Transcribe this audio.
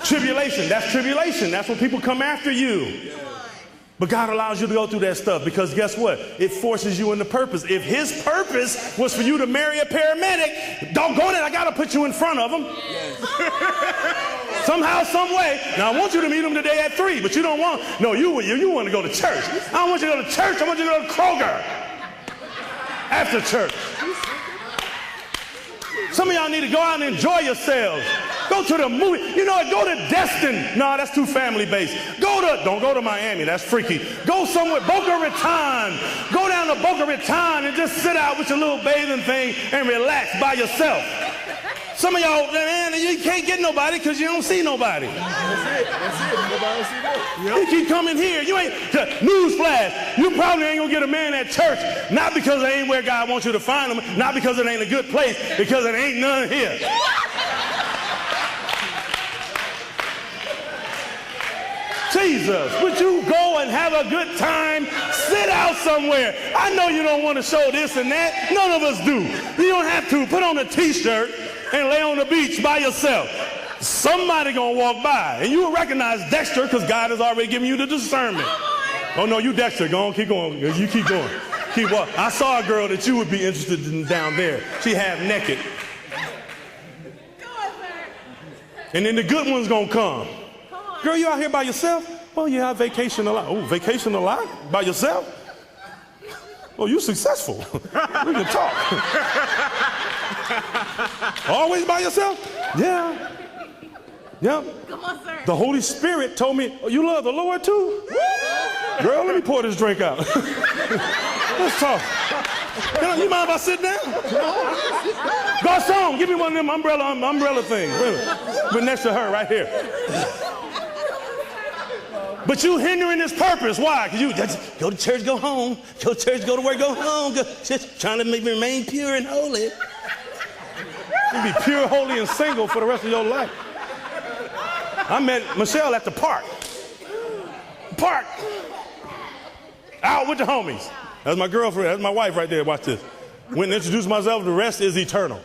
Tribulation, that's tribulation. That's when people come after you. But God allows you to go through that stuff because guess what? It forces you into purpose. If his purpose was for you to marry a paramedic, doggone it, I got to put you in front of him. Yes. Somehow, some way. Now, I want you to meet him today at 3, but you don't want, no, you want to go to church. I don't want you to go to church. I want you to go to Kroger after church. Some of y'all need to go out and enjoy yourselves. Go to the movie. You know what? Go to Destin. No, that's too family-based. Don't go to Miami. That's freaky. Go somewhere. Boca Raton. Go down to Boca Raton and just sit out with your little bathing thing and relax by yourself. Some of y'all, man, you can't get nobody because you don't see nobody. That's it. Nobody see that. Yep. You keep coming here. You ain't, newsflash, you probably ain't going to get a man at church, not because it ain't where God wants you to find him, not because it ain't a good place, because it ain't none here. Jesus, would you go and have a good time? Sit out somewhere. I know you don't want to show this and that. None of us do. You don't have to. Put on a t-shirt and lay on the beach by yourself. Somebody gonna walk by and you will recognize Dexter because God has already given you the discernment. Oh no, you Dexter, go on, keep going. You keep going. Keep walking. I saw a girl that you would be interested in down there. She half naked. And then the good one's gonna come. Girl, you out here by yourself? Oh yeah, I vacation a lot. Oh, vacation a lot? By yourself? Oh, you successful. We can talk. Always by yourself? Yeah. Yeah. Come on, sir. The Holy Spirit told me, oh, you love the Lord too? Girl, let me pour this drink out. Let's talk. You mind if I sit down? Garçon, give me one of them umbrella things. But next to her, right here. But you hindering his purpose. Why? Because you just go to church, go home. Go to church, go to work, go home. Just trying to make me remain pure and holy. You be pure, holy, and single for the rest of your life. I met Michelle at the park. Out with the homies. That's my girlfriend. That's my wife right there. Watch this. Went and introduced myself. The rest is eternal.